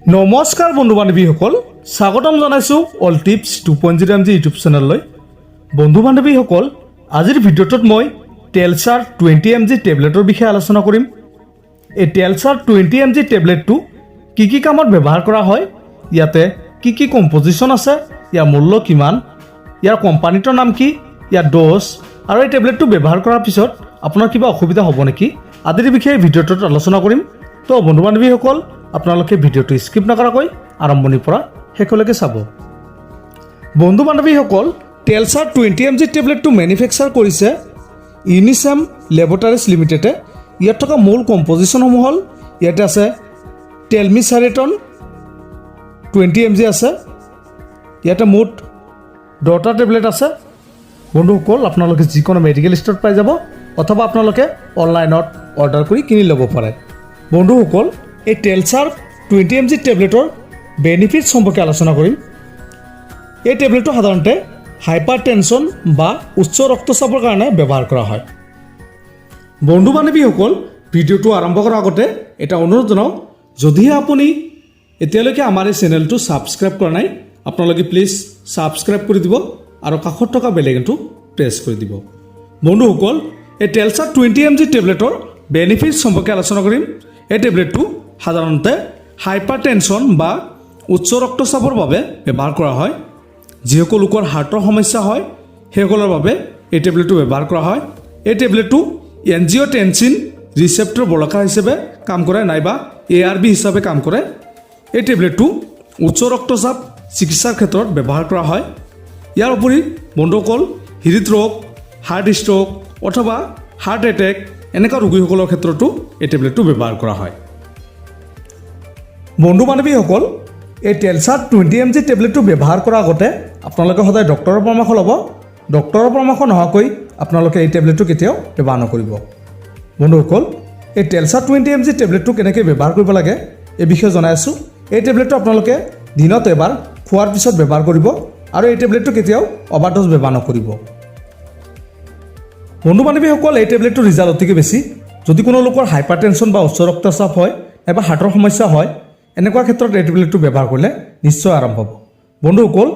নমস্কাৰ বন্ধু বান্ধৱীসকল, স্বাগতম জনাইছোঁ অল টিপছ 2.0 MG ইউটিউব চেনেললৈ। বন্ধু বান্ধৱীসকল, আজিৰ ভিডিঅ'টোত মই টেলছাৰ 20 MG টেবলেটৰ বিষয়ে আলোচনা কৰিম। এই টেলছাৰ 20 MG টেবলেটটো কি কামত ব্যৱহাৰ কৰা হয়, ইয়াতে কি কম্পজিশ্যন আছে, ইয়াৰ মূল্য কিমান, ইয়াৰ কোম্পানীটোৰ নাম কি, ইয়াৰ ড'জ আৰু এই টেবলেটটো ব্যৱহাৰ কৰাৰ পিছত আপোনাৰ কিবা অসুবিধা হ'ব নেকি আদিৰ বিষয়ে ভিডিঅ'টোত আলোচনা কৰিম। তো বন্ধু বান্ধৱীসকল, আপোনালোকে ভিডিঅ'টো স্কিপ নকৰাকৈ আৰম্ভণিৰ পৰা শেষলৈকে চাব। বন্ধু বান্ধৱীসকল, টেলছাৰ 20 MG টেবলেটটো মেনুফেকচাৰ কৰিছে ইউনিছেম লেবৰেটৰিজ লিমিটেডে। ইয়াত থকা মূল কম্পজিশ্যনসমূহ হ'ল, ইয়াতে আছে টেলমিচাৰেটন 20 MG আছে, ইয়াতে মুঠ 10টা টেবলেট আছে। বন্ধুসকল, আপোনালোকে যিকোনো মেডিকেল ষ্ট'ৰত পাই যাব অথবা আপোনালোকে অনলাইনত অৰ্ডাৰ কৰি কিনি ল'ব পাৰে। বন্ধুসকল, এই টেলছাৰ 20 MG টেবলেটৰ বেনিফিটছ সম্পৰ্কে আলোচনা কৰিম। এই টেবলেটটো সাধাৰণতে হাইপাৰ টেনশ্যন বা উচ্চ ৰক্তচাপৰ কাৰণে ব্যৱহাৰ কৰা হয়। বন্ধু বান্ধৱীসকল, ভিডিঅ'টো আৰম্ভ কৰাৰ আগতে এটা অনুৰোধ জনাওঁ, যদিহে আপুনি এতিয়ালৈকে আমাৰ এই চেনেলটো ছাবস্ক্ৰাইব কৰা নাই, আপোনালোকে প্লিজ ছাবস্ক্ৰাইব কৰি দিব আৰু কাষত থকা বেল আইকনটো প্ৰেছ কৰি দিব। বন্ধুসকল, এই টেলছাৰ 20 MG টেবলেটৰ বেনিফিটছ সম্পৰ্কে আলোচনা কৰিম। এই টেবলেটটো সাধাৰণতে হাইপাৰ টেনশ্যন বা উচ্চ ৰক্তচাপৰ বাবে ব্যৱহাৰ কৰা হয়। যিসকল লোকৰ হাৰ্টৰ সমস্যা হয় সেইসকলৰ বাবে এই টেবলেটটো ব্যৱহাৰ কৰা হয়। এই টেবলেটটো এনজিঅ'টেনচিন ৰিচেপ্টৰ বলকা হিচাপে কাম কৰে নাইবা ARB হিচাপে কাম কৰে। এই টেবলেটটো উচ্চ ৰক্তচাপ চিকিৎসাৰ ক্ষেত্ৰত ব্যৱহাৰ কৰা হয়। ইয়াৰ উপৰি বন্ধুসকল, হৃদৰোগ, হাৰ্ট ষ্ট্ৰ'ক অথবা হাৰ্ট এটেক এনেকুৱা ৰোগীসকলৰ ক্ষেত্ৰতো এই টেবলেটটো ব্যৱহাৰ কৰা হয়। বন্ধু বান্ধৱীসকল, এই টেলছাৰ 20 MG টেবলেটটো ব্যৱহাৰ কৰাৰ আগতে আপোনালোকে সদায় ডক্টৰৰ পৰামৰ্শ ল'ব। ডক্টৰৰ পৰামৰ্শ নোহোৱাকৈ আপোনালোকে এই টেবলেটটো কেতিয়াও ব্যৱহাৰ নকৰিব। বন্ধুসকল, এই টেলছাৰ 20 MG টেবলেটটো কেনেকৈ ব্যৱহাৰ কৰিব লাগে এই বিষয়ে জনাই আছোঁ। এই টেবলেটটো আপোনালোকে দিনত এবাৰ খোৱাৰ পিছত ব্যৱহাৰ কৰিব আৰু এই টেবলেটটো কেতিয়াও অভাৰড'জ ব্যৱহাৰ নকৰিব। বন্ধু বান্ধৱীসকল, এই টেবলেটটোৰ ৰিজাল্ট অতিকৈ বেছি। যদি কোনো লোকৰ হাইপাৰ টেনশ্যন বা উচ্চ ৰক্তচাপ হয় নাইবা হাৰ্টৰ সমস্যা হয়, এনেকুৱা ক্ষেত্ৰত এই টেবলেটটো ব্যৱহাৰ কৰিলে নিশ্চয় আৰাম হ'ব। বন্ধুসকল,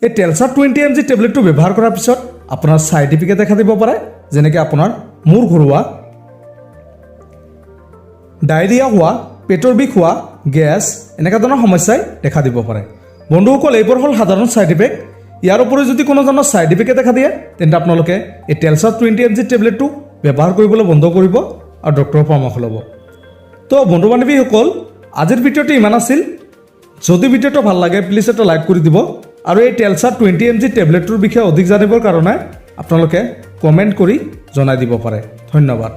এই টেলছাৰ 20 MG টেবলেটটো ব্যৱহাৰ কৰাৰ পিছত আপোনাৰ ছাইড ইফেক্টে দেখা দিব পাৰে, যেনেকৈ আপোনাৰ মূৰ ঘূৰোৱা, ডায়েৰিয়া হোৱা, পেটৰ বিষ হোৱা, গেছ এনেকুৱা ধৰণৰ সমস্যাই দেখা দিব পাৰে। বন্ধুসকল, এইবোৰ হ'ল সাধাৰণ ছাইড ইফেক্ট। ইয়াৰ উপৰি যদি কোনো ধৰণৰ ছাইড ইফেক্টে দেখা দিয়ে, তেন্তে আপোনালোকে এই টেলছাৰ 20 MG টেবলেটটো ব্যৱহাৰ কৰিবলৈ বন্ধ কৰিব আৰু ডক্টৰৰ পৰামৰ্শ ল'ব। তো বন্ধু বান্ধৱীসকল, আজিৰ ভিডিঅ'টো ইমান আছিল। যদি ভিডিঅ'টো ভাল লাগে প্লিজ এটা লাইক কৰি দিব আৰু এই টেলছাৰ 20 MG টেবলেটটোৰ বিষয়ে অধিক জানিবৰ কাৰণে আপোনালোকে কমেণ্ট কৰি জনাই দিব পাৰে। ধন্যবাদ।